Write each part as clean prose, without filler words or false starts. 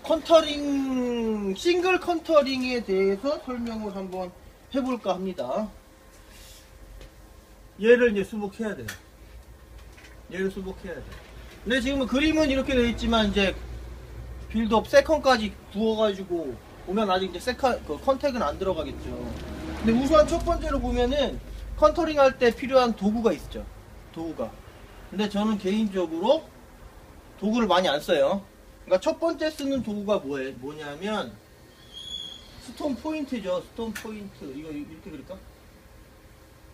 컨터링, 싱글 컨터링에 대해서 설명을 한번 해볼까 합니다. 얘를 이제 수복해야 돼요. 얘를 수복해야 돼. 근데 지금 그림은 이렇게 되어 있지만 이제 빌드업 세컨까지 구워가지고 보면 아직 이제 컨택은 안 들어가겠죠. 근데 우선 첫 번째로 보면은 컨터링 할 때 필요한 도구가 있죠. 도구가. 근데 저는 개인적으로 도구를 많이 안 써요. 그러니까 첫 번째 쓰는 도구가 뭐냐면 스톤 포인트죠. 스톤 포인트. 이거 이렇게 그릴까?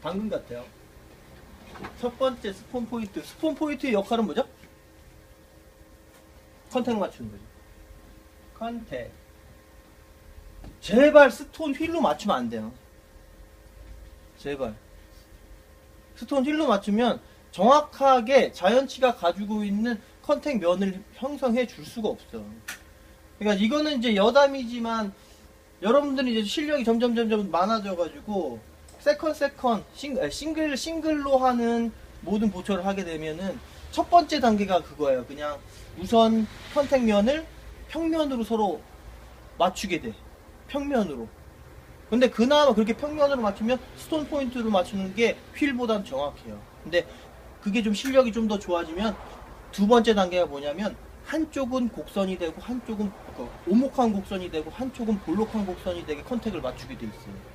당근 같아요. 첫 번째 스폰 포인트. 스폰 포인트의 역할은 뭐죠? 컨택 맞추는 거죠. 컨택. 제발 스톤 휠로 맞추면 안 돼요. 제발. 스톤 휠로 맞추면 정확하게 자연치가 가지고 있는 컨택 면을 형성해 줄 수가 없어. 그러니까 이거는 이제 여담이지만 여러분들이 이제 실력이 점점 많아져 가지고 싱글로 하는 모든 보초를 하게 되면은 첫 번째 단계가 그거예요. 그냥 우선 컨택 면을 평면으로 서로 맞추게 돼. 평면으로. 근데 그나마 그렇게 평면으로 맞추면 스톤 포인트로 맞추는 게 휠보단 정확해요. 근데 그게 좀 실력이 좀 더 좋아지면 두 번째 단계가 뭐냐면 한쪽은 곡선이 되고 한쪽은 오목한 곡선이 되고 한쪽은 볼록한 곡선이 되게 컨택을 맞추게 돼 있어요.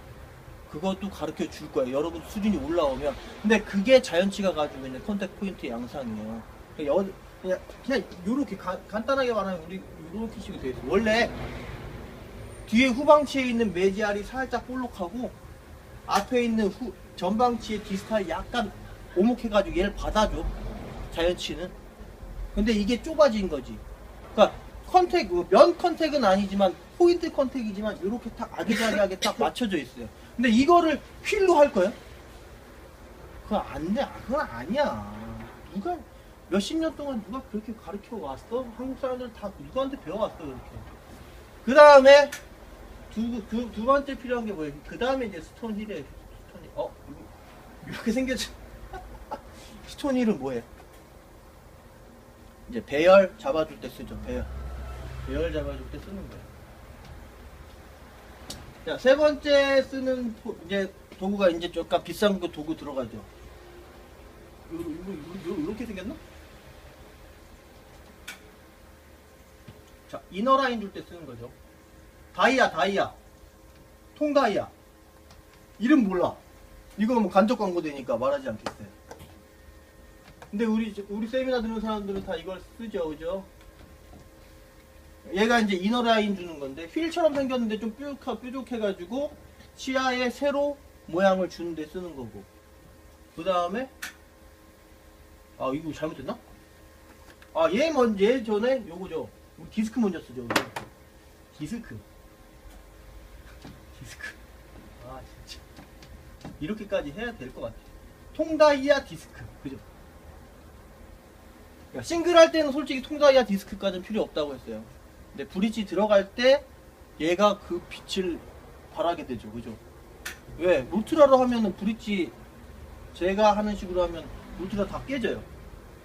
그것도 가르쳐 줄 거예요. 여러분 수준이 올라오면. 근데 그게 자연치가 가지고 있는 컨택 포인트 양상이에요. 그냥 요렇게 간단하게 말하면 우리 요렇게 식으로 되어 있어요. 원래 뒤에 후방치에 있는 매지알이 살짝 볼록하고 앞에 있는 전방치의 디스탈이 약간 오목해가지고 얘를 받아줘. 자연치는. 근데 이게 좁아진 거지. 그러니까 면 컨택은 아니지만 포인트 컨택이지만 이렇게 딱 아기자기하게 딱 맞춰져 있어요. 근데 이거를 휠로 할 거야? 그건 안 돼. 그건 아니야. 누가 몇십 년 동안 누가 그렇게 가르쳐 왔어? 한국 사람들 다 누구한테 배워왔어 그렇게. 그 다음에 두 번째 필요한 게 뭐예요? 그 다음에 이제 스톤 힐에 이렇게 생겼죠. 스톤 힐은 뭐예요? 이제 배열 잡아줄 때 쓰죠. 배열 잡아줄 때 쓰는 거예요. 자, 세 번째 쓰는 이제 도구가 이제 약간 비싼 거 도구 들어가죠. 이렇게 생겼나? 자, 이너라인 줄 때 쓰는 거죠. 다이아. 통다이아. 이름 몰라. 이거 뭐 간접 광고 되니까 말하지 않겠어요. 근데 우리 세미나 듣는 사람들은 다 이걸 쓰죠, 그죠? 얘가 이제 이너라인 주는 건데, 휠처럼 생겼는데 좀 뾰족해가지고, 시야에 세로 모양을 주는데 쓰는 거고. 그 다음에, 이거 잘못됐나? 얘 전에 요거죠. 우리 디스크 먼저 쓰죠, 그죠? 디스크. 진짜. 이렇게까지 해야 될 것 같아. 통다이아 디스크. 그죠? 싱글 할 때는 솔직히 통다이아 디스크까지는 필요 없다고 했어요. 근데 브릿지 들어갈 때 얘가 그 빛을 발하게 되죠. 그죠? 왜? 루트라로 하면은 브릿지 제가 하는 식으로 하면 루트라 다 깨져요.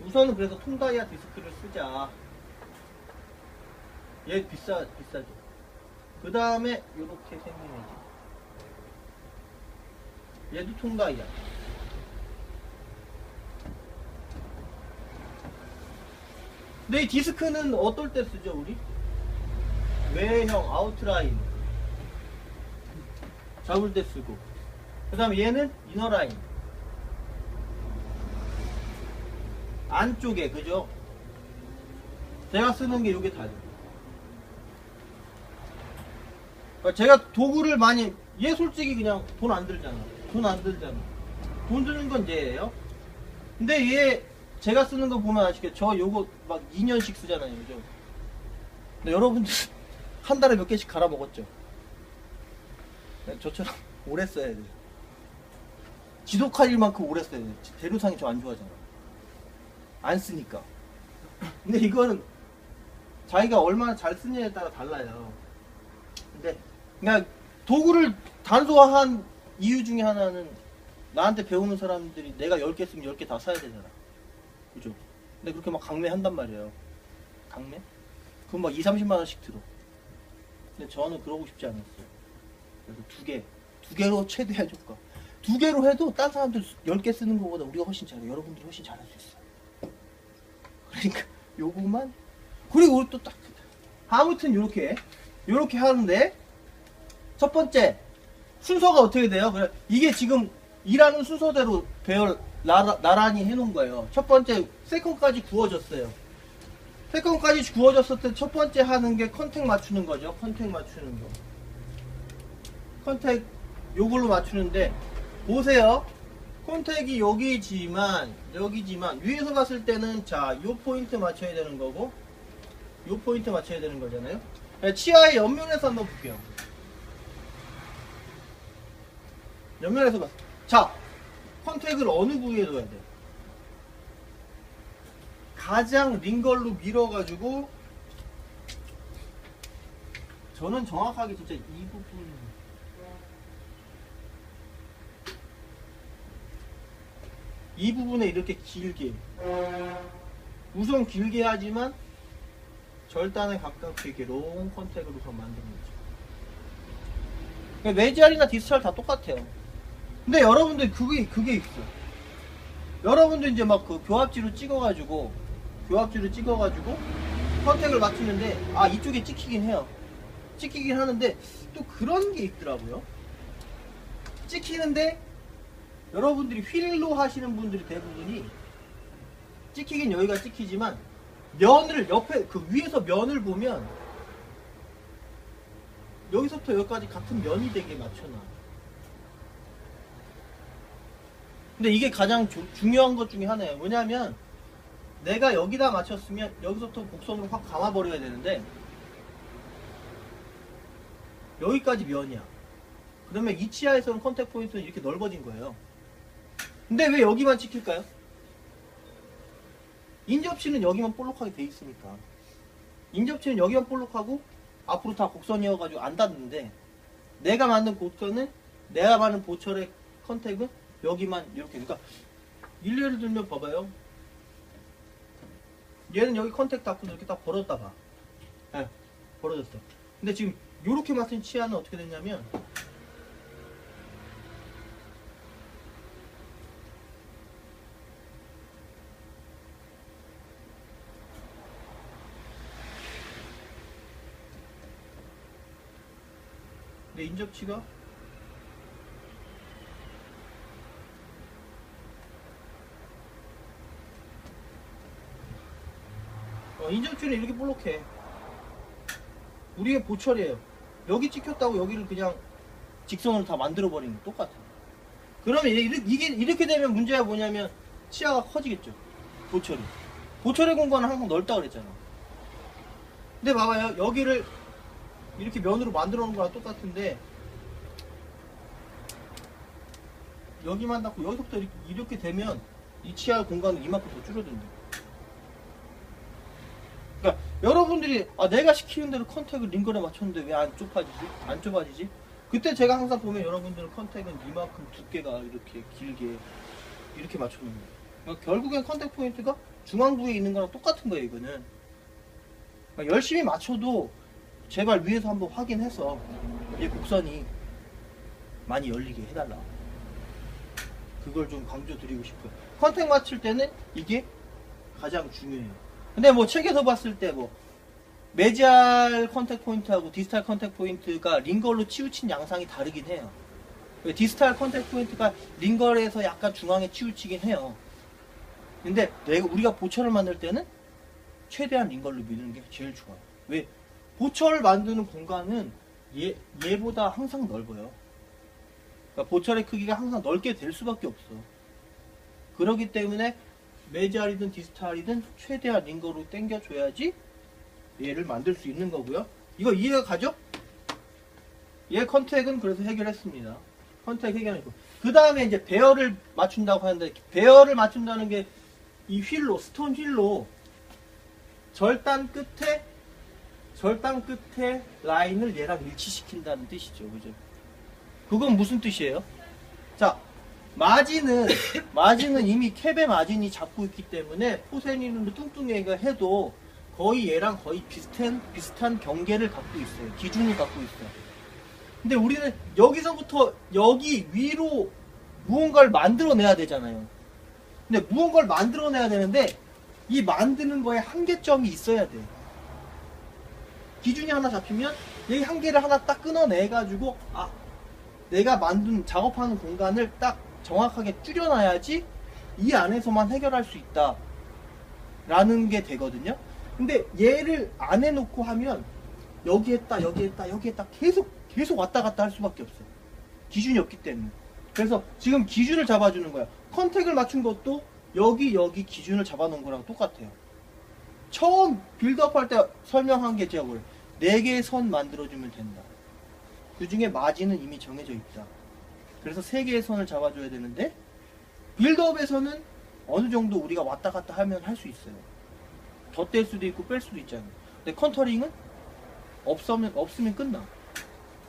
우선은 그래서 통다이아 디스크를 쓰자. 얘 비싸죠. 그 다음에 이렇게 생긴 애지. 얘도 통다이아. 근데 이 디스크는 어떨 때 쓰죠, 우리? 외형, 아웃라인 잡을 때 쓰고. 그 다음에 얘는 이너라인. 안쪽에, 그죠? 제가 쓰는 게 요게 다죠. 그러니까 제가 도구를 많이, 얘 솔직히 그냥 돈 안 들잖아. 돈 드는 건 얘예요. 근데 얘, 제가 쓰는 거 보면 아시겠죠? 저 요거 막 2년씩 쓰잖아요, 그죠? 근데 여러분들 한 달에 몇 개씩 갈아 먹었죠? 저처럼 오래 써야 돼요. 지독할 일만큼 오래 써야 돼요. 재료상이 저 안 좋아하잖아. 안 쓰니까. 근데 이거는 자기가 얼마나 잘 쓰냐에 따라 달라요. 근데 그냥 도구를 단소화한 이유 중에 하나는 나한테 배우는 사람들이 내가 10개 쓰면 10개 다 사야 되잖아. 그죠? 근데 그렇게 막 강매한단 말이에요. 강매? 그럼 막 2, 30만 원씩 들어. 근데 저는 그러고 싶지 않았어요. 그래서 두 개로 최대 효과. 두 개로 해도 딴 사람들 10개 쓰는 것보다 우리가 훨씬 잘해. 여러분들이 훨씬 잘할 수 있어요. 그러니까 요거만. 그리고 우리 또 딱 아무튼 요렇게 하는데, 첫 번째 순서가 어떻게 돼요? 그래, 이게 지금 일하는 순서대로 배열 나란히 해놓은 거예요. 첫 번째 세컨까지 구워졌어요. 세컨까지 구워졌을 때 첫 번째 하는 게 컨택 맞추는 거죠. 컨택 맞추는 거. 컨택 요걸로 맞추는데, 보세요. 컨택이 여기지만 위에서 봤을 때는 자, 요 포인트 맞춰야 되는 거고, 요 포인트 맞춰야 되는 거잖아요. 치아의 옆면에서 한번 볼게요. 옆면에서 봤어. 자, 컨택을 어느 부위에 둬야 돼? 가장 링걸로 밀어가지고, 저는 정확하게 진짜 이 부분, 이 부분에 이렇게 길게, 우선 길게 하지만 절단에 가깝게 이렇게 롱 컨택으로 더 만드는 거죠. 메지알이나 디스탈 다 똑같아요. 근데 여러분들 그게 있어. 여러분들 이제 막 그 교합지로 찍어가지고 컨택을 맞추는데, 아, 이쪽에 찍히긴 해요. 찍히긴 하는데 또 그런 게 있더라고요. 찍히는데 여러분들이 휠로 하시는 분들이 대부분이 찍히긴 여기가 찍히지만, 면을 옆에 그 위에서 면을 보면 여기서부터 여기까지 같은 면이 되게 맞춰놔. 근데 이게 가장 중요한 것 중에 하나예요. 뭐냐면 내가 여기다 맞췄으면 여기서부터 곡선으로 확 감아버려야 되는데 여기까지 면이야. 그러면 이 치아에서는 컨택 포인트는 이렇게 넓어진 거예요. 근데 왜 여기만 찍힐까요? 인접치는 여기만 볼록하게 돼 있으니까. 인접치는 여기만 볼록하고 앞으로 다 곡선이어가지고 안 닿는데, 내가 만든 곡선은, 내가 만든 보철의 컨택은 여기만 이렇게. 그러니까 일례를 들면 봐봐요. 얘는 여기 컨택 닿고 이렇게 딱 벌어졌다 봐. 네, 벌어졌어. 근데 지금 요렇게 맞춘 치아는 어떻게 됐냐면, 내 인접치가 인접치는 이렇게 볼록해. 우리의 보철이에요. 여기 찍혔다고 여기를 그냥 직선으로 다 만들어버리는 거 똑같아. 그러면 이게 이렇게 되면 문제가 뭐냐면 치아가 커지겠죠. 보철의 공간은 항상 넓다 그랬잖아. 근데 봐봐요. 여기를 이렇게 면으로 만들어 놓은 거랑 똑같은데, 여기만 닿고 여기서부터 이렇게 되면 이 치아 공간은 이만큼 더 줄어든다. 그러니까 여러분들이 내가 시키는 대로 컨택을 링걸에 맞췄는데 왜 안 좁아지지? 그때 제가 항상 보면 여러분들은 컨택은 이만큼 두께가 이렇게 길게 이렇게 맞춰놓는 거예요. 그러니까 결국엔 컨택 포인트가 중앙부에 있는 거랑 똑같은 거예요. 이거는 그러니까 열심히 맞춰도 제발 위에서 한번 확인해서 이 곡선이 많이 열리게 해달라. 그걸 좀 강조드리고 싶어요. 컨택 맞출 때는 이게 가장 중요해요. 근데 뭐 책에서 봤을 때 뭐 메지알 컨택 포인트하고 디스탈 컨택 포인트가 링걸로 치우친 양상이 다르긴 해요. 디스탈 컨택 포인트가 링걸에서 약간 중앙에 치우치긴 해요. 근데 우리가 보철을 만들 때는 최대한 링걸로 미는 게 제일 좋아요. 왜? 보철을 만드는 공간은 얘보다 항상 넓어요. 그러니까 보철의 크기가 항상 넓게 될 수밖에 없어. 그렇기 때문에 메지알이든 디스탈이든 최대한 링걸로 당겨줘야지 얘를 만들 수 있는 거고요. 이거 이해가 가죠? 얘 컨택은 그래서 해결했습니다. 컨택 해결했고, 그 다음에 이제 배열을 맞춘다고 하는데, 배열을 맞춘다는 게 이 휠로, 스톤 휠로 절단 끝에 라인을 얘랑 일치시킨다는 뜻이죠. 그죠? 그건 무슨 뜻이에요? 자, 마진은 이미 캡의 마진이 잡고 있기 때문에 포세닌으로 뚱뚱이가 해도 거의 얘랑 거의 비슷한 경계를 갖고 있어요. 기준을 갖고 있어요. 근데 우리는 여기서부터 여기 위로 무언가를 만들어내야 되잖아요. 근데 무언가를 만들어내야 되는데 이 만드는 거에 한계점이 있어야 돼. 기준이 하나 잡히면 이 한계를 하나 딱 끊어내가지고 내가 만든 작업하는 공간을 딱 정확하게 줄여놔야지 이 안에서만 해결할 수 있다 라는 게 되거든요. 근데 얘를 안 해놓고 하면 여기 했다 여기 했다 여기 했다 계속 왔다 갔다 할 수밖에 없어요. 기준이 없기 때문에. 그래서 지금 기준을 잡아주는 거야. 컨택을 맞춘 것도 여기 기준을 잡아놓은 거랑 똑같아요. 처음 빌드업 할 때 설명한 게 제가 뭐예요? 4개의 선 만들어주면 된다. 그 중에 마진은 이미 정해져 있다. 그래서 3개의 선을 잡아줘야 되는데 빌드업에서는 어느 정도 우리가 왔다 갔다 하면 할 수 있어요. 더 뗄 수도 있고 뺄 수도 있잖아요. 근데 컨터링은 없으면 끝나.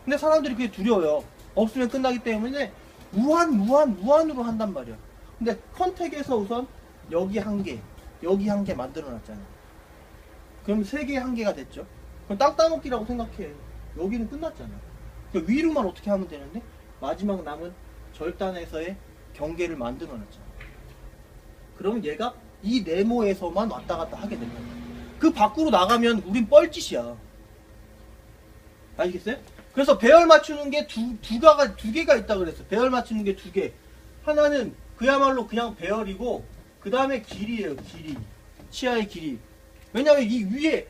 근데 사람들이 그게 두려워요. 없으면 끝나기 때문에 무한으로 한단 말이야. 근데 컨택에서 우선 여기 한 개, 여기 한 개 만들어 놨잖아요. 그럼 3개의 한계가 됐죠. 그럼 땅 따먹기라고 생각해. 여기는 끝났잖아. 그러니까 위로만 어떻게 하면 되는데 마지막 남은 절단에서의 경계를 만들어 놨잖아. 그러면 얘가 이 네모에서만 왔다 갔다 하게 된다. 그 밖으로 나가면 우린 뻘짓이야. 아시겠어요? 그래서 배열 맞추는 게 두 개가 있다 그랬어. 배열 맞추는 게 2개. 하나는 그야말로 그냥 배열이고 그 다음에 길이에요. 길이. 치아의 길이. 왜냐면 이 위에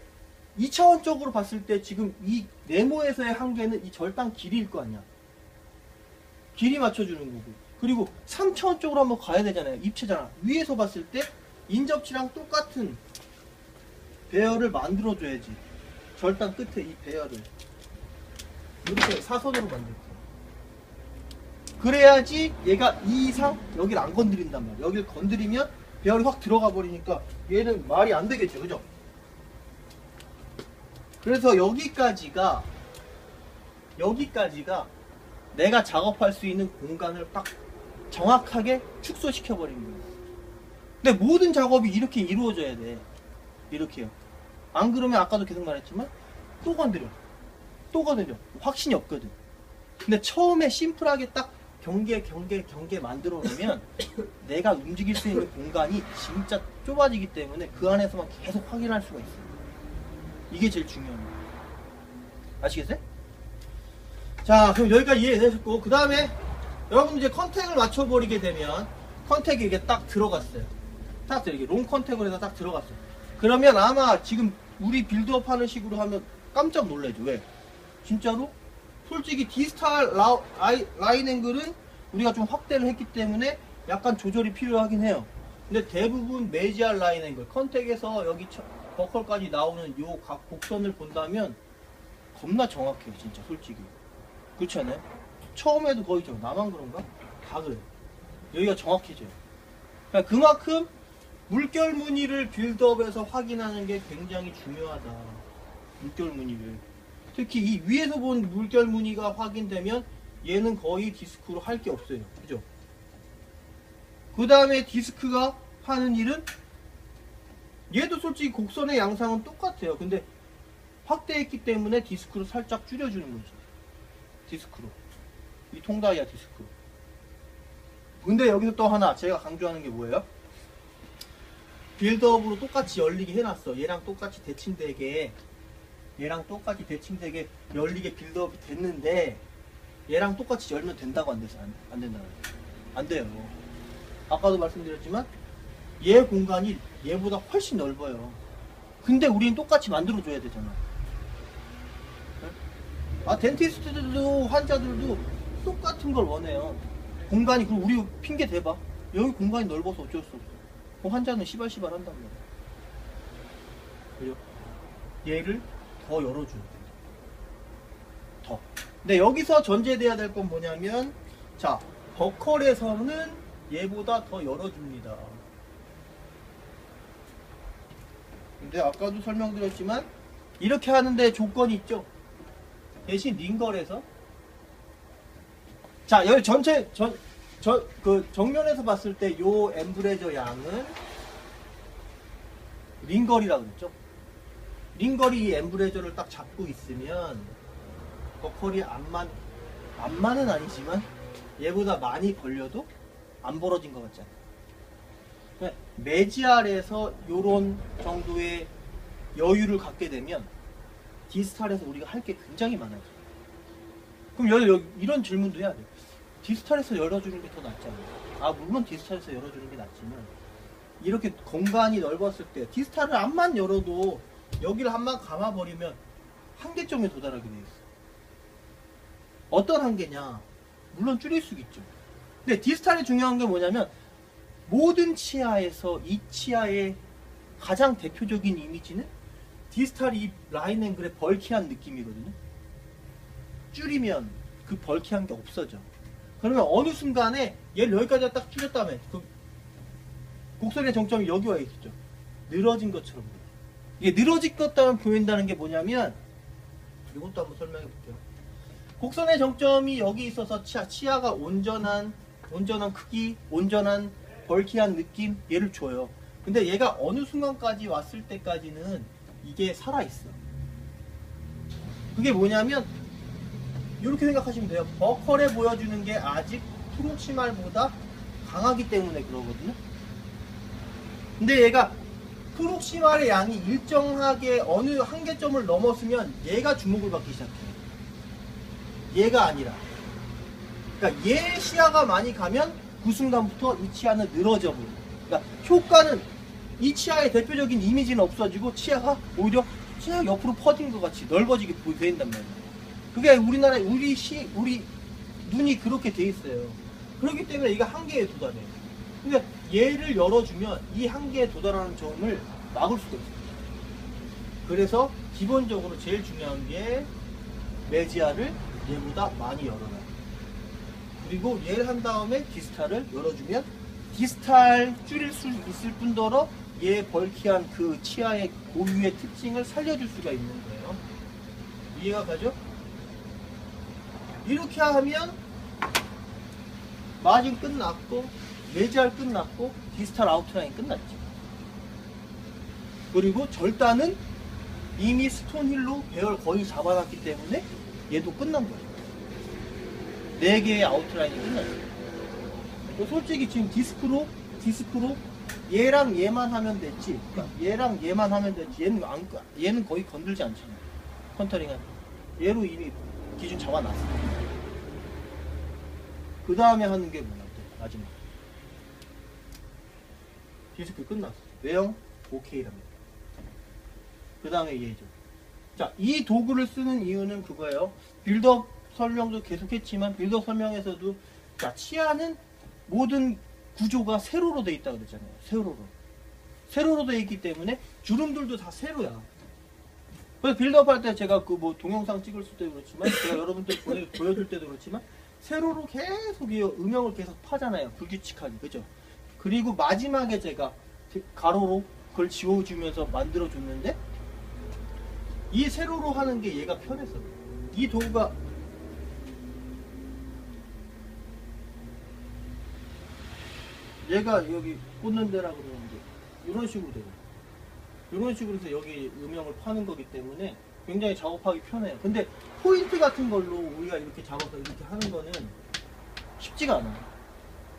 2차원적으로 봤을 때 지금 이 네모에서의 한계는 이 절단 길이일 거 아니야. 길이 맞춰주는 거고. 그리고 3차원적으로 한번 가야 되잖아요. 입체잖아. 위에서 봤을 때 인접치랑 똑같은 배열을 만들어줘야지. 절단 끝에 이 배열을 이렇게 사선으로 만들게요. 그래야지 얘가 이 이상 여길 안 건드린단 말이야. 여길 건드리면 배열이 확 들어가 버리니까 얘는 말이 안 되겠죠. 그죠? 그래서 여기까지가 내가 작업할 수 있는 공간을 딱 정확하게 축소시켜 버린 거예요. 근데 모든 작업이 이렇게 이루어져야 돼. 이렇게요. 안 그러면 아까도 계속 말했지만 또 건드려. 확신이 없거든. 근데 처음에 심플하게 딱 경계 만들어 놓으면 내가 움직일 수 있는 공간이 진짜 좁아지기 때문에 그 안에서만 계속 확인할 수가 있어요. 이게 제일 중요한 거예요. 아시겠어요? 자, 그럼 여기까지 이해되셨고, 그 다음에 여러분 이제 컨택을 맞춰버리게 되면 컨택이 이게 딱 들어갔어요. 딱 이렇게 롱 컨택을 해서 딱 들어갔어요. 그러면 아마 지금 우리 빌드업 하는 식으로 하면 깜짝 놀라죠. 왜? 진짜로? 솔직히 디스탈 라인 앵글은 우리가 좀 확대를 했기 때문에 약간 조절이 필요하긴 해요. 근데 대부분 메지알 라인 앵글, 컨택에서 여기 버컬까지 나오는 요 각 곡선을 본다면 겁나 정확해요. 진짜 솔직히. 그렇지 않아요? 처음에도 거의 나만 그런가? 다 그래요. 여기가 정확해져요. 그러니까 그만큼 물결 무늬를 빌드업에서 확인하는 게 굉장히 중요하다. 물결 무늬를. 특히 이 위에서 본 물결 무늬가 확인되면 얘는 거의 디스크로 할 게 없어요. 그죠? 그 다음에 디스크가 하는 일은 얘도 솔직히 곡선의 양상은 똑같아요. 근데 확대했기 때문에 디스크로 살짝 줄여주는 거죠. 디스크로. 이 통다이아 디스크로. 근데 여기서 또 하나 제가 강조하는 게 뭐예요? 빌드업으로 똑같이 열리게 해놨어. 얘랑 똑같이 대칭되게 열리게 빌드업이 됐는데 얘랑 똑같이 열면 된다고 안 돼서 안 된다는 거예요. 안 돼요. 아까도 말씀드렸지만 얘 공간이 얘보다 훨씬 넓어요. 근데 우리는 똑같이 만들어줘야 되잖아. 덴티스트들도 환자들도 똑같은 걸 원해요. 공간이, 그럼 우리 핑계 대봐. 여기 공간이 넓어서 어쩔 수 없어. 그럼 환자는 시발시발 한단 말이야. 그죠? 얘를 더 열어줘야 돼. 더. 근데 여기서 전제돼야 될 건 뭐냐면, 자, 버컬에서는 얘보다 더 열어줍니다. 근데 아까도 설명드렸지만, 이렇게 하는데 조건이 있죠? 대신 링걸에서, 자, 여기 전체, 그 정면에서 봤을 때 요 엠브레저 양은 링걸이라고 그랬죠? 링거리 이 엠브레저를 딱 잡고 있으면 버컬이 안만은 아니지만 얘보다 많이 벌려도 안 벌어진 것 같잖아요. 그러니까 메지알에서 요런 정도의 여유를 갖게 되면 디스탈에서 우리가 할 게 굉장히 많아요. 그럼 이런 질문도 해야 돼요. 디스탈에서 열어주는 게 더 낫지 않아요? 물론 디스탈에서 열어주는 게 낫지만 이렇게 공간이 넓었을 때 디스탈을 앞만 열어도 여기를 한번 감아버리면 한계점에 도달하게 돼 있어. 어떤 한계냐? 물론 줄일 수 있죠. 근데 디스탈이 중요한 게 뭐냐면 모든 치아에서 이 치아의 가장 대표적인 이미지는 디스탈이 이 라인 앵글의 벌키한 느낌이거든요. 줄이면 그 벌키한 게 없어져. 그러면 어느 순간에 얘를 여기까지 딱 줄였다면 그 곡선의 정점이 여기 와 있겠죠. 늘어진 것처럼 보여요. 이게 늘어진 것처럼 보인다는 게 뭐냐면 이것도 한번 설명해 볼게요. 곡선의 정점이 여기 있어서 치아가 온전한 크기, 온전한 벌키한 느낌 얘를 줘요. 근데 얘가 어느 순간까지 왔을 때까지는 이게 살아있어. 그게 뭐냐면 이렇게 생각하시면 돼요. 버컬에 보여주는 게 아직 프록시말보다 강하기 때문에 그러거든요. 근데 얘가 프록시말의 양이 일정하게 어느 한계점을 넘었으면 얘가 주목을 받기 시작해요. 얘가 아니라. 그러니까 얘 시야가 많이 가면 그 순간부터 이 치아는 늘어져 버려요. 그러니까 효과는 이 치아의 대표적인 이미지는 없어지고 치아가 오히려 치아 옆으로 퍼진 것 같이 넓어지게 보인단 말이에요. 그게 우리 눈이 그렇게 돼 있어요. 그렇기 때문에 이가 한계에 도달해요. 그러니까 얘를 열어주면 이 한계에 도달하는 점을 막을 수가 있어요. 그래서 기본적으로 제일 중요한 게 메지아를 얘보다 많이 열어라. 그리고 얘를 한 다음에 디스탈을 열어주면 디스탈 줄일 수 있을 뿐더러 얘 벌키한 그 치아의 고유의 특징을 살려줄 수가 있는 거예요. 이해가 가죠? 이렇게 하면 마진 끝났고 메지알 끝났고 디스탈 아웃라인 끝났죠. 그리고 절단은 이미 스톤힐로 배열 거의 잡아놨기 때문에 얘도 끝난 거예요. 4개의 아웃라인이 끝났어요. 솔직히 지금 디스크로 얘랑 얘만 하면 됐지. 그러니까 얘랑 얘만 하면 됐지. 얘는 거의 건들지 않잖아요. 컨터링은 얘로 이미 기준 잡아놨어요. 그 다음에 하는 게 뭐야? 마지막 디스크 끝났어. 외형 OK랍니다. 그 다음에 얘죠. 자, 이 도구를 쓰는 이유는 그거예요. 빌드업 설명도 계속했지만 빌드업 설명에서도 자, 치아는 모든 구조가 세로로 돼 있다고 그랬잖아요. 세로로 돼 있기 때문에 주름들도 다 세로야. 그래서 빌드업 할 때 제가 그 뭐 동영상 찍을 때도 그렇지만 제가 여러분들 보여줄 때도 그렇지만 세로로 계속 이 음영을 계속 파잖아요. 불규칙하게. 그죠? 그리고 마지막에 제가 가로로 그걸 지워주면서 만들어줬는데 이 세로로 하는 게 얘가 편해서 이 도구가 얘가 여기 꽂는 데라 그러는데 이런 식으로 되고 이런 식으로 해서 여기 음영을 파는 거기 때문에 굉장히 작업하기 편해요. 근데 포인트 같은 걸로 우리가 이렇게 잡아서 이렇게 하는 거는 쉽지가 않아요.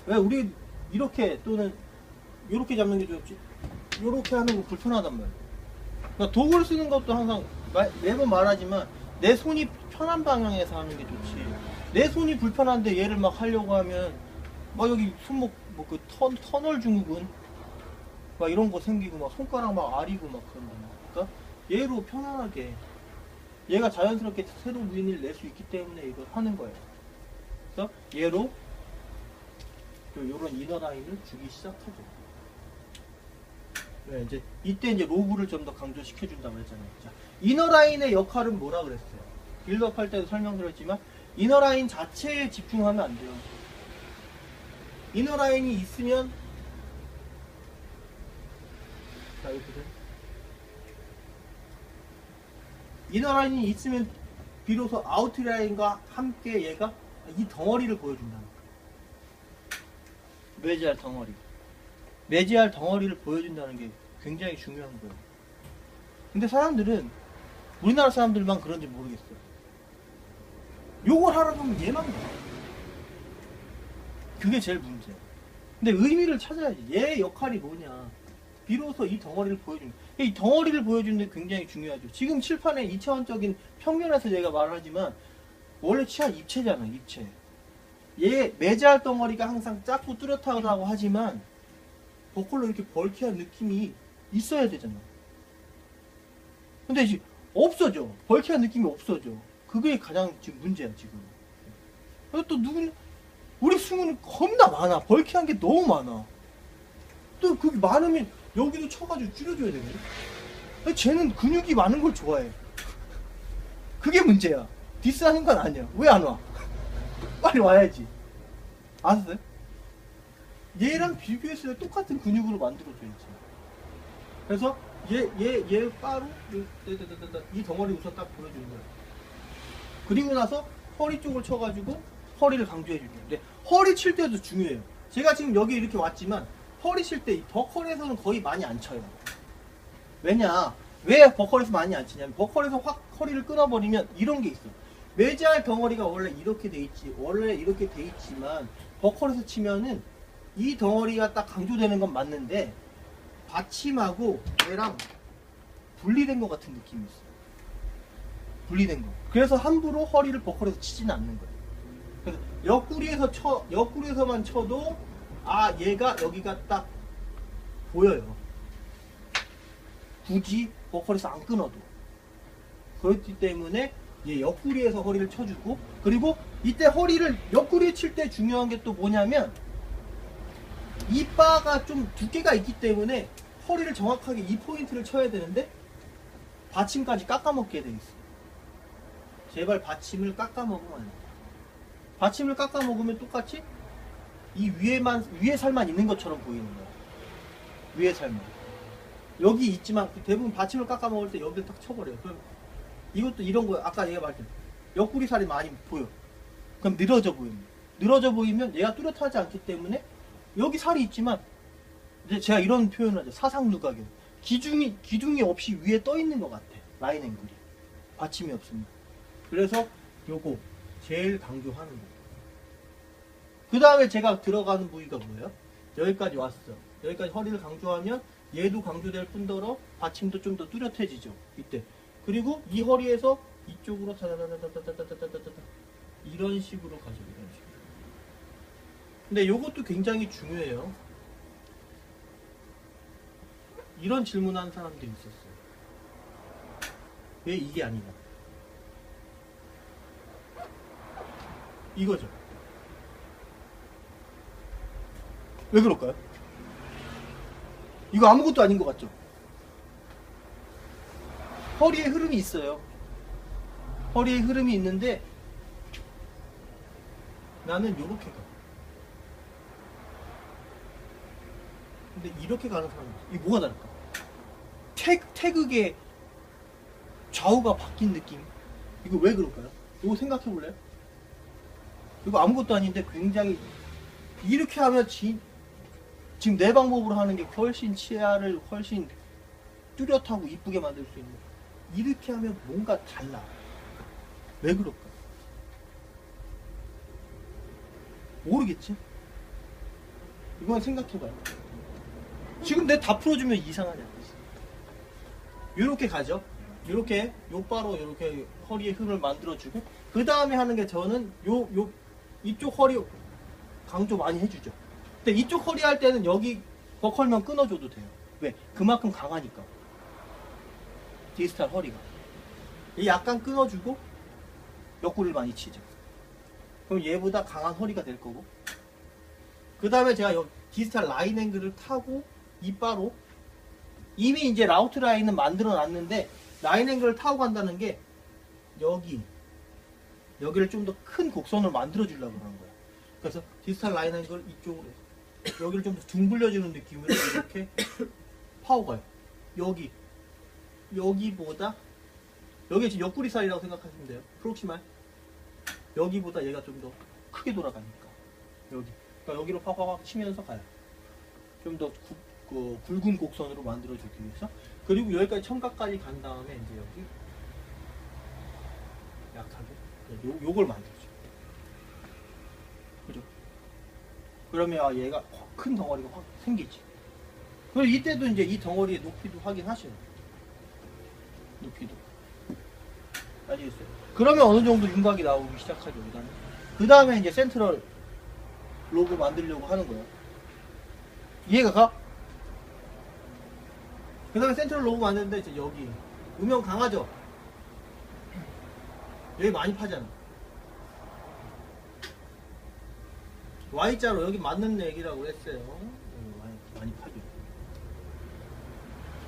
왜 우리 이렇게 또는 이렇게 잡는 게 좋지 이렇게 하는 거 불편하단 말이에요. 그러니까 도구를 쓰는 것도 항상 매번 말하지만 내 손이 편한 방향에서 하는 게 좋지. 내 손이 불편한데 얘를 막 하려고 하면 막 여기 손목 뭐 그 터널 증후군 막 이런 거 생기고 막 손가락 막 아리고 막 그런 거. 그러니까 얘로 편안하게 얘가 자연스럽게 새로운 무인을 낼 수 있기 때문에 이걸 하는 거예요. 그래서 얘로 요런 이너 라인을 주기 시작하죠. 네, 이때 이제 로브를 좀 더 강조시켜 준다고 했잖아요. 자, 이너 라인의 역할은 뭐라 그랬어요? 빌드업 할 때도 설명드렸지만 이너 라인 자체에 집중하면 안 돼요. 이너 라인이 있으면 자, 이렇게 돼. 이너 라인이 있으면 비로소 아웃라인과 함께 얘가 이 덩어리를 보여준다는 거예요. 메지알 덩어리를 보여준다는 게 굉장히 중요한 거예요. 근데 사람들은 우리나라 사람들만 그런지 모르겠어요. 요걸 하라고 하면 얘만 봐. 그게 제일 문제야. 근데 의미를 찾아야지. 얘 역할이 뭐냐. 비로소 이 덩어리를 보여주는. 이 덩어리를 보여주는 게 굉장히 중요하죠. 지금 칠판의 2차원적인 평면에서 얘가 말하지만 원래 치안 입체잖아. 입체. 얘 매잘 덩어리가 항상 작고 뚜렷하다고 하지만 버클로 이렇게 벌키한 느낌이 있어야 되잖아. 근데 이제 없어져. 벌키한 느낌이 없어져. 그게 가장 지금 문제야 지금. 그리고 또 우리 승우는 겁나 많아. 벌키한 게 너무 많아. 또 그게 많으면 여기도 쳐가지고 줄여줘야 되거든. 근데 쟤는 근육이 많은 걸 좋아해. 그게 문제야. 디스하는 건 아니야. 왜 안 와? 빨리 와야지. 아셨어요? 얘랑 비교했을 때 똑같은 근육으로 만들어줘야지. 그래서 얘 바로 이 덩어리 우선 딱 보여주는 거야. 그리고 나서 허리 쪽을 쳐가지고 허리를 강조해줄게요. 근데 허리 칠 때도 중요해요. 제가 지금 여기 이렇게 왔지만 허리 칠 때 버컬에서는 거의 많이 안 쳐요. 왜냐? 왜 버컬에서 많이 안 치냐면 버컬에서 확 허리를 끊어버리면 이런 게 있어. 매지알 덩어리가 원래 이렇게 돼 있지. 원래 이렇게 돼 있지만 버컬에서 치면은 이 덩어리가 딱 강조되는 건 맞는데 받침하고 얘랑 분리된 것 같은 느낌이 있어. 분리된 거. 그래서 함부로 허리를 버컬에서 치지는 않는 거야. 그래서 옆구리에서만 쳐도 얘가 여기가 딱 보여요. 굳이 버컬에서 안 끊어도. 그렇기 때문에 얘 옆구리에서 허리를 쳐주고, 그리고 이때 허리를 옆구리에 칠 때 중요한 게 또 뭐냐면 이 바가 좀 두께가 있기 때문에 허리를 정확하게 이 포인트를 쳐야 되는데 받침까지 깎아먹게 돼 있어. 제발 받침을 깎아먹으면 안 돼. 받침을 깎아먹으면 똑같이 이 위에 살만 있는 것처럼 보이는 거야. 위에 살만. 여기 있지만 대부분 받침을 깎아먹을 때 여기를 딱 쳐버려요. 그럼 이것도 이런 거야. 아까 얘가 말했잖아. 옆구리 살이 많이 보여. 그럼 늘어져 보입니다. 늘어져 보이면 얘가 뚜렷하지 않기 때문에 여기 살이 있지만 이제 제가 이런 표현을 하죠. 사상누각이에요. 기둥이 없이 위에 떠 있는 것 같아. 라인 앵글이. 받침이 없습니다. 그래서 요거 제일 강조하는 거예요. 그 다음에 제가 들어가는 부위가 뭐예요? 여기까지 왔어. 여기까지 허리를 강조하면 얘도 강조될 뿐더러 받침도 좀 더 뚜렷해지죠. 이때. 그리고 이 허리에서 이쪽으로 타다다다다다다다다다 이런 식으로 가죠. 이런 식으로. 근데 요것도 굉장히 중요해요. 이런 질문하는 사람들이 있었어요. 왜 이게 아니냐? 이거죠. 왜 그럴까요? 이거 아무것도 아닌 것 같죠? 허리에 흐름이 있어요. 허리에 흐름이 있는데 나는 요렇게 가. 근데 이렇게 가는 사람이 있어. 이게 뭐가 다를까? 태극의 좌우가 바뀐 느낌. 이거 왜 그럴까요? 이거 생각해 볼래요? 이거 아무것도 아닌데 굉장히 이렇게 하면 지금 내 방법으로 하는 게 훨씬 치아를 훨씬 뚜렷하고 이쁘게 만들 수 있는. 이렇게 하면 뭔가 달라. 왜 그럴까? 모르겠지? 이건 생각해봐요. 지금 내 다 풀어주면 이상하지 않겠어? 요렇게 가죠. 요렇게 요바로 요렇게 허리에 흠을 만들어주고 그 다음에 하는 게 저는 이쪽 허리 강조 많이 해주죠. 근데 이쪽 허리 할 때는 여기 버컬만 끊어줘도 돼요. 왜? 그만큼 강하니까. 디스탈 허리가. 얘 약간 끊어주고 옆구리를 많이 치죠. 그럼 얘보다 강한 허리가 될 거고. 그 다음에 제가 디스탈 라인 앵글을 타고 이바로 이미 이제 라우트 라인은 만들어 놨는데 라인 앵글을 타고 간다는 게 여기를 좀 더 큰 곡선을 만들어 주려고 하는 거야. 그래서 디스탈 라인 앵글 이쪽으로 여기를 좀 더 둥글려주는 느낌으로 이렇게 파워가요. 여기보다 여기 지금 옆구리 살이라고 생각하시면 돼요. 프록시말 여기보다 얘가 좀 더 크게 돌아가니까 그러니까 여기로 팍팍 치면서 가요. 좀 더 그 굵은 곡선으로 만들어주기 위해서. 그리고 여기까지 청각까지 간 다음에 이제 여기 약하게 요걸 만들죠. 그죠? 그러면 얘가 큰 덩어리가 확 생기지. 그리고 이때도 이제 이 덩어리의 높이도 확인하셔요. 높이도. 아시겠어요? 그러면 어느 정도 윤곽이 나오기 시작하죠. 그 다음에 이제 센트럴 로고 만들려고 하는 거예요. 이해가 가? 그 다음에 센트럴 로고 만드는데 이제 여기 음영 강하죠? 여기 많이 파잖아. Y자로 여기 맞는 얘기라고 했어요. 많이 파죠.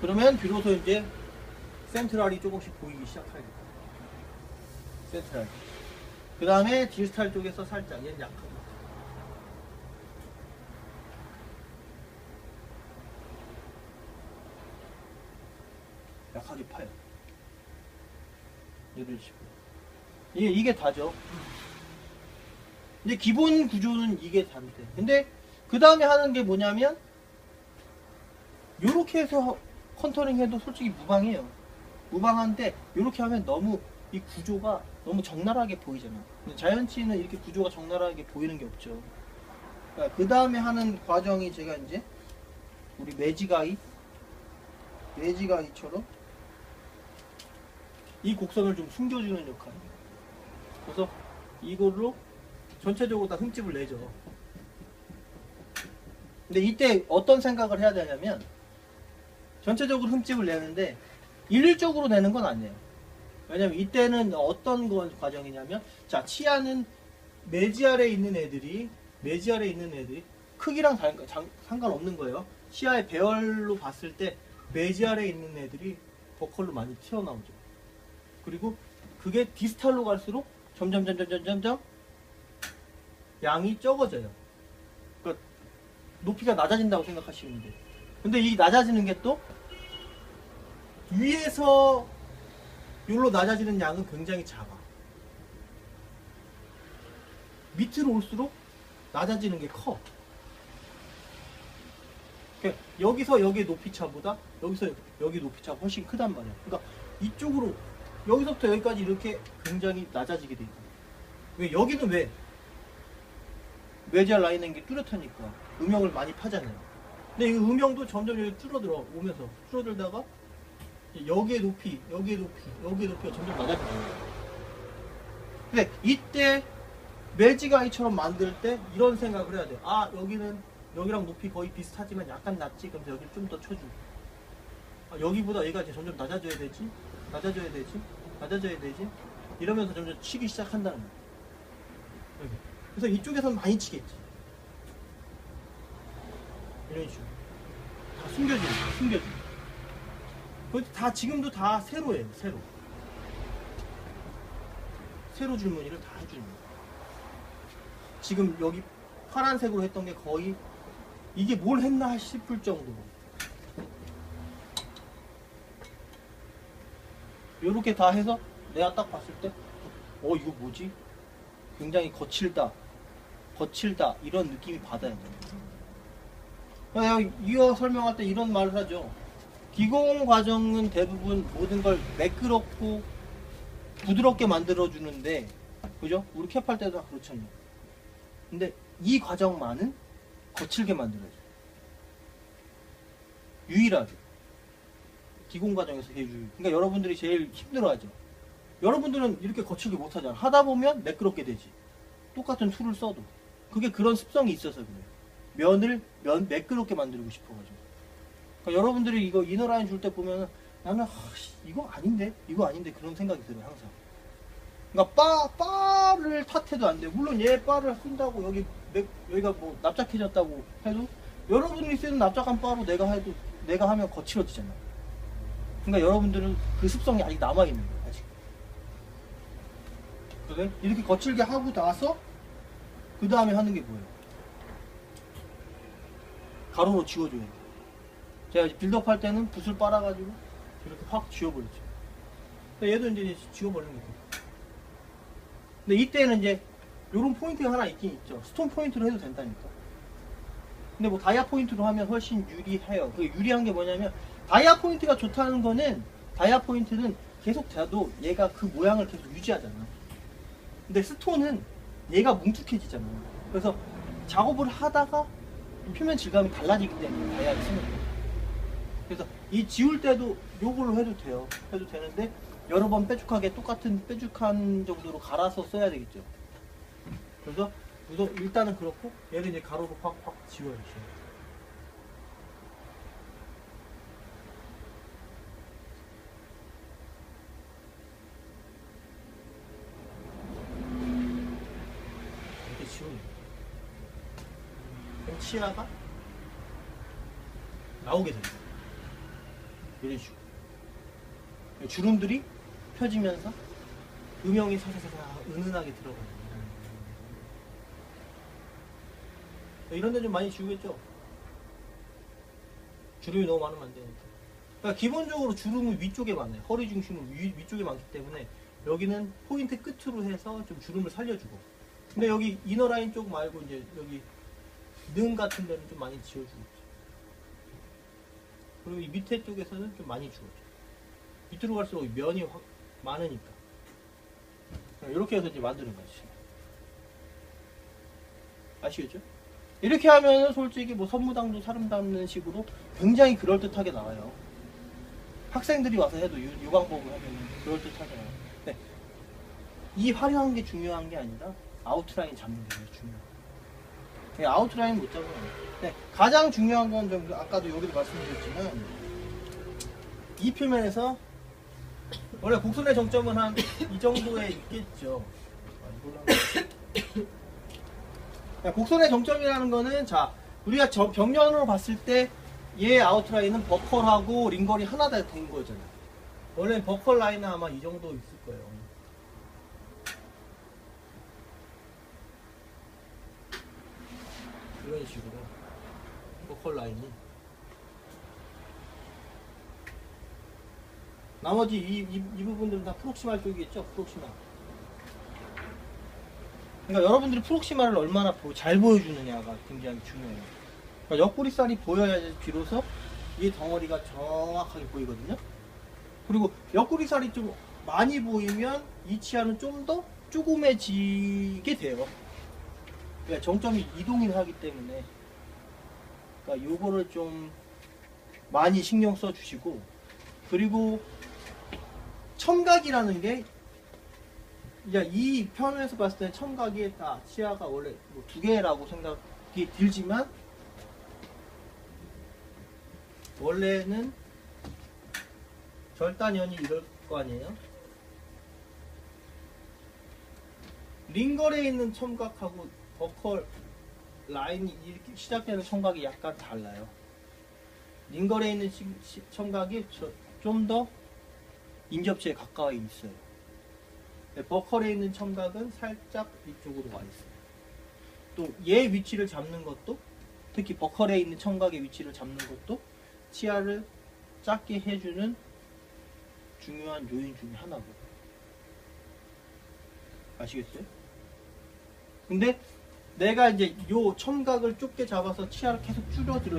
그러면 비로소 이제 센트럴이 조금씩 보이기 시작하죠. 센트럴. 그 다음에 디스탈 쪽에서 살짝 얘는 약하고. 약하게 파요. 이런 식으로. 이게 다죠. 이제 기본 구조는 이게 다인데. 근데 그 다음에 하는 게 뭐냐면 요렇게 해서 컨터링 해도 솔직히 무방해요. 무방한데 요렇게 하면 너무 이 구조가 너무 적나라하게 보이잖아. 근데 자이언티는 이렇게 구조가 적나라하게 보이는 게 없죠. 그러니까 그 다음에 하는 과정이 제가 이제 우리 매지가이처럼 이 곡선을 좀 숨겨주는 역할이에요. 그래서 이걸로 전체적으로 다 흠집을 내죠. 근데 이때 어떤 생각을 해야 되냐면 전체적으로 흠집을 내는데 일률적으로 내는 건 아니에요. 왜냐면 이때는 어떤 과정이냐면 자, 치아는 매지 아래에 있는 애들이 크기랑 상관없는 거예요. 치아의 배열로 봤을 때 매지 아래에 있는 애들이 버컬로 많이 튀어나오죠. 그리고 그게 디스탈로 갈수록 점점 양이 적어져요. 그러니까 높이가 낮아진다고 생각하시면 돼요. 근데 이 낮아지는 게 또 위에서 여기로 낮아지는 양은 굉장히 작아. 밑으로 올수록 낮아지는 게 커. 그러니까 여기서 여기의 높이차보다 여기서 여기 높이차가 훨씬 크단 말이야. 그러니까 이쪽으로 여기서부터 여기까지 이렇게 굉장히 낮아지게 돼 있다. 왜 여기는 왜 메디알 라인인 게 뚜렷하니까 음영을 많이 파잖아요. 근데 이 음영도 점점 여기 오면서 줄어들다가 여기의 높이, 여기의 높이가 점점 낮아져요. 근데 이때 매지가이처럼 만들 때 이런 생각을 해야 돼. 아, 여기는 여기랑 높이 거의 비슷하지만 약간 낮지. 그럼 여기를 좀 더 쳐주고. 아, 여기보다 얘가 이제 점점 낮아져야 되지. 이러면서 점점 치기 시작한다는 거야. 여기. 그래서 이쪽에서는 많이 치겠지. 이런 식으로. 다 숨겨주고. 다 지금도 다 세로예요. 세로 줄무늬를 다 해주는 거예요. 지금 여기 파란색으로 했던 게 거의 이게 뭘 했나 싶을 정도로 이렇게 다 해서 내가 딱 봤을 때 이거 뭐지? 굉장히 거칠다 이런 느낌이 받아야 돼요. 이거 설명할 때 이런 말을 하죠. 기공 과정은 대부분 모든 걸 매끄럽고 부드럽게 만들어 주는데, 그죠? 우리 캡할 때도 그렇잖아요. 근데 이 과정만은 거칠게 만들어줘요. 유일하게 기공 과정에서 해줄. 그러니까 여러분들이 제일 힘들어하죠. 여러분들은 이렇게 거칠게 못하잖아. 하다 보면 매끄럽게 되지. 똑같은 툴을 써도. 그게 그런 습성이 있어서 그래요. 매끄럽게 만들고 싶어가지고. 그러니까 여러분들이 이거 이너라인 줄 때 보면은 나는 이거 아닌데 그런 생각이 들어요. 항상. 그러니까 바를 탓해도 안 돼요. 물론 얘 바를 쓴다고 여기가 뭐 납작해졌다고 해도 여러분들이 쓰는 납작한 바로 내가 하면 거칠어지잖아. 그러니까 여러분들은 그 습성이 아직 남아있는 거예요. 아직. 그래? 이렇게 거칠게 하고 나서 그 다음에 하는 게 뭐예요? 가로로 지워줘야 돼. 제가 빌드업 할 때는 붓을 빨아가지고 이렇게 확 지워버렸죠. 얘도 이제 지워버리는 거예요. 근데 이때는 이제 요런 포인트가 하나 있긴 있죠. 스톤 포인트로 해도 된다니까. 근데 뭐 다이아 포인트로 하면 훨씬 유리해요. 그 유리한 게 뭐냐면 다이아 포인트가 좋다는 거는 다이아 포인트는 계속 돼도 얘가 그 모양을 계속 유지하잖아. 근데 스톤은 얘가 뭉툭해지잖아. 그래서 작업을 하다가 표면 질감이 달라지기 때문에 다이아를 쓰는 거예요. 그래서 이 지울 때도 요걸로 해도 돼요. 해도 되는데 여러 번 뾰족하게 똑같은 뾰족한 정도로 갈아서 써야 되겠죠. 그래서 우선 일단은 그렇고 얘를 이제 가로로 확 지워야죠. 이렇게 지워요. 그럼 치아가 나오게 됩니다. 이런 식으로 주름들이 펴지면서 음영이 사사사사 은은하게 들어가요. 이런 데 좀 많이 지우겠죠? 주름이 너무 많으면 안 되니까. 그러니까 기본적으로 주름은 위쪽에 많아요. 허리 중심은 위쪽에 많기 때문에 여기는 포인트 끝으로 해서 좀 주름을 살려주고. 근데 여기 이너라인 쪽 말고 이제 여기 능 같은 데는 좀 많이 지워주겠죠. 그리고 이 밑에 쪽에서는 좀 많이 지워줘. 밑으로 갈수록 면이 확 많으니까. 이렇게 해서 이제 만드는 거지. 아시겠죠? 이렇게 하면은 솔직히 뭐 선무당도 사람 담는 식으로 굉장히 그럴듯하게 나와요. 학생들이 와서 해도 이 방법을 하면 그럴듯하게 나와요. 네. 이 화려한 게 중요한 게 아니라 아웃라인 잡는 게 중요해요. 네, 아웃라인 못 잡으면 네, 가장 중요한 건 좀 아까도 여기도 말씀드렸지만 이 표면에서 원래 곡선의 정점은 한 이 정도에 있겠죠. 곡선의 정점이라는 거는 자 우리가 벽면으로 봤을 때 얘 아웃라인은 버컬하고 링걸이 하나 다 된 거잖아요. 원래 버컬 라인은 아마 이 정도 있을 거예요. 이런 식으로 버컬 라인이 나머지 이 부분들은 다 프록시말 쪽이겠죠? 프록시말. 그러니까 여러분들이 프록시마를 얼마나 잘 보여주느냐가 굉장히 중요해요. 그러니까 옆구리살이 보여야지 비로소 이 덩어리가 정확하게 보이거든요. 그리고 옆구리살이 좀 많이 보이면 이 치아는 좀 더 조그매지게 돼요. 그러니까 정점이 이동을 하기 때문에 그러니까 요거를 좀 많이 신경 써 주시고 그리고 첨각이라는 게 이제 이 표면에서 봤을 때 첨각이 치아가 원래 뭐 2개라고 생각이 들지만 원래는 절단연이 이럴 거 아니에요? 링걸에 있는 첨각하고 버컬 라인이 이렇게 시작되는 첨각이 약간 달라요. 링걸에 있는 첨각이 좀 더 인접지에 가까이 있어요. 버컬에 있는 첨각은 살짝 이쪽으로 와 있어요. 또 얘 위치를 잡는 것도 특히 버컬에 있는 첨각의 위치를 잡는 것도 치아를 작게 해주는 중요한 요인 중에 하나고. 아시겠어요? 근데 내가 이제 요 첨각을 좁게 잡아서 치아를 계속 줄여도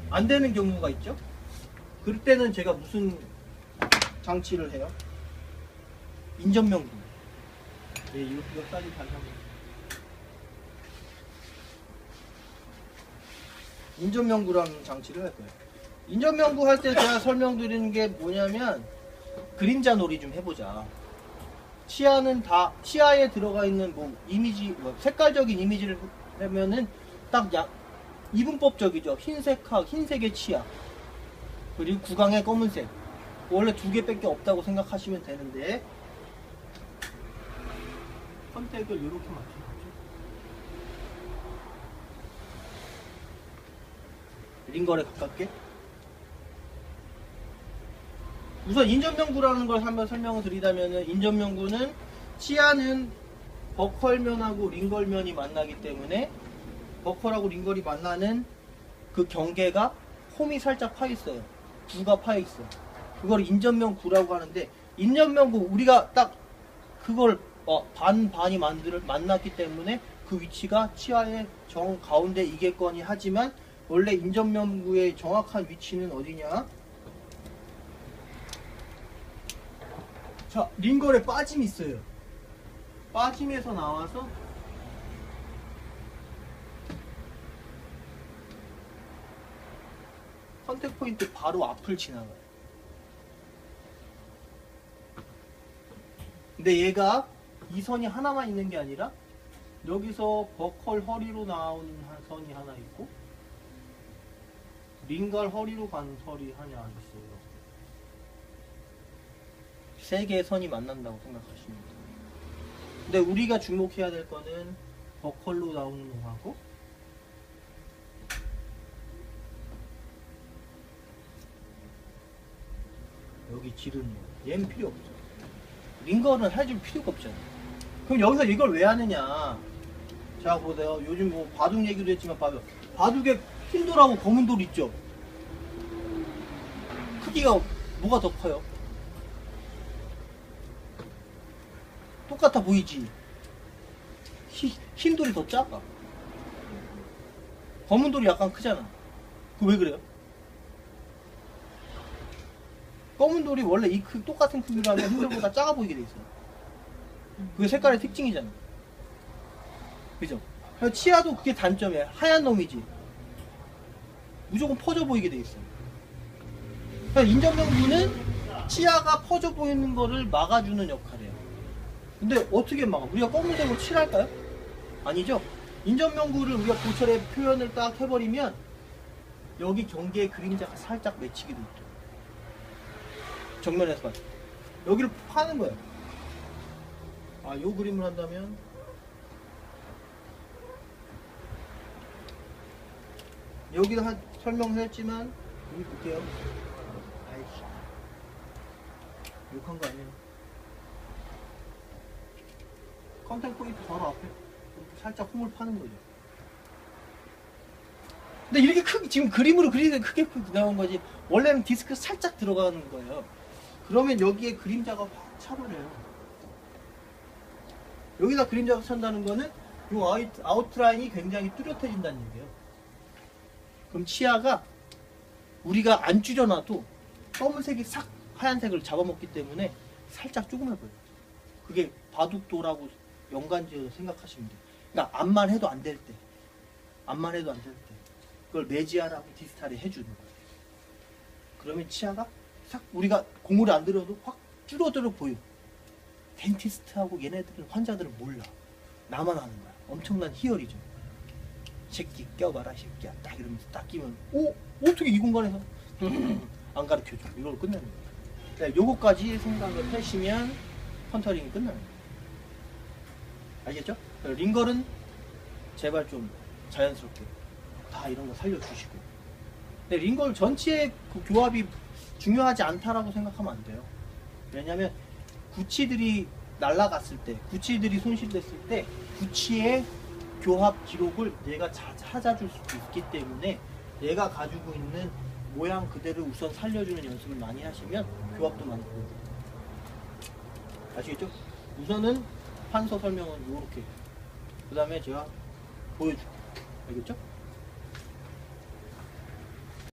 안 되는 경우가 있죠? 그럴 때는 제가 무슨 장치를 해요? 인접명구. 네, 이것까지 다시 한번. 인접명구라는 장치를 할 거예요. 인접명구 할 때 제가 설명드리는 게 뭐냐면 그림자 놀이 좀 해보자. 치아는 다 치아에 들어가 있는 뭐 이미지, 색깔적인 이미지를 하면은 딱 이분법적이죠. 흰색의 치아. 그리고 구강의 검은색. 원래 2개밖에 없다고 생각하시면 되는데 선택을 이렇게 맞춰야죠. 링걸에 가깝게. 우선 인접명구라는 걸 한번 설명을 드리자면은 인접명구는 치아는 버컬면하고 링걸면이 만나기 때문에 버컬하고 링걸이 만나는 그 경계가 홈이 살짝 파 있어요. 구가 파 있어요. 그걸 인접명구라고 하는데 인접명구 우리가 딱 그걸 반이 만났기 때문에 그 위치가 치아의 정 가운데 이겠거니 하지만 원래 인접면부의 정확한 위치는 어디냐? 자, 링걸에 빠짐이 있어요. 빠짐에서 나와서 컨택 포인트 바로 앞을 지나가요. 근데 얘가 이 선이 하나만 있는 게 아니라 여기서 버컬 허리로 나오는 선이 하나 있고 링걸 허리로 가는 선이 하나 있어요. 세 개의 선이 만난다고 생각하시면 돼요. 근데 우리가 주목해야 될 거는 버컬로 나오는 놈하고 여기 지르는 놈. 얘는 필요 없죠. 링걸은 해줄 필요가 없잖아요. 그럼 여기서 이걸 왜 하느냐? 자, 보세요. 요즘 뭐 바둑 얘기도 했지만 바둑에 흰 돌하고 검은 돌 있죠? 크기가 뭐가 더 커요? 똑같아 보이지? 흰 돌이 더 작아. 검은 돌이 약간 크잖아. 그 왜 그래요? 검은 돌이 원래 똑같은 크기로 하면 흰 돌보다 작아 보이게 돼 있어요. 그게 색깔의 특징이잖아. 그죠? 치아도 그게 단점이야. 하얀 놈이지. 무조건 퍼져 보이게 돼 있어요. 인접면부는 치아가 퍼져 보이는 거를 막아주는 역할이에요. 근데 어떻게 막아? 우리가 검은색으로 칠할까요? 아니죠? 인접면부를 우리가 고철의 표현을 딱 해버리면 여기 경계의 그림자가 살짝 맺히게 돼 있죠. 정면에서 봐요. 여기를 파는 거예요. 아, 요 그림을 한다면 여기도 설명을 했지만 여기 볼게요. 아이씨, 욕한 거 아니에요. 컨택 포인트 바로 앞에 이렇게 살짝 홈을 파는 거죠. 근데 이렇게 크게 지금 그림으로 그리는 크게 나온 거지 원래는 디스크 살짝 들어가는 거예요. 그러면 여기에 그림자가 확 차버려요. 여기다 그림자가 찬다는 거는 이 아웃라인이 굉장히 뚜렷해진다는 얘기예요. 그럼 치아가 우리가 안 줄여놔도 검은색이 싹 하얀색을 잡아먹기 때문에 살짝 조그매 보여요. 그게 바둑돌하고 연관지어서 생각하시면 돼요. 그러니까 암만 해도 안 될 때, 그걸 매지아라고 디스탈이 해주는 거예요. 그러면 치아가 싹 우리가 공을 안 들여도 확 줄어들어 보여. 덴티스트하고 얘네들은 환자들은 몰라. 나만 아는 거야. 엄청난 희열이죠. 새끼 껴봐라 새끼야. 딱 이러면서 딱 끼면 어떻게 이 공간에서 안 가르쳐줘. 이걸로 끝나는 거야. 그러니까 요거까지 생각을 하시면 컨터링이 끝나는 거야. 알겠죠? 링걸은 제발 좀 자연스럽게 다 이런 거 살려주시고. 근데 링걸 전체의 그 교합이 중요하지 않다라고 생각하면 안 돼요. 왜냐면 구치들이 날아갔을 때, 구치들이 손실됐을 때 구치의 교합 기록을 내가 찾아줄 수 있기 때문에 내가 가지고 있는 모양 그대로 우선 살려주는 연습을 많이 하시면 교합도 많이 보여요. 아시겠죠? 우선은 판서 설명은 이렇게, 그 다음에 제가 보여줄게요. 알겠죠?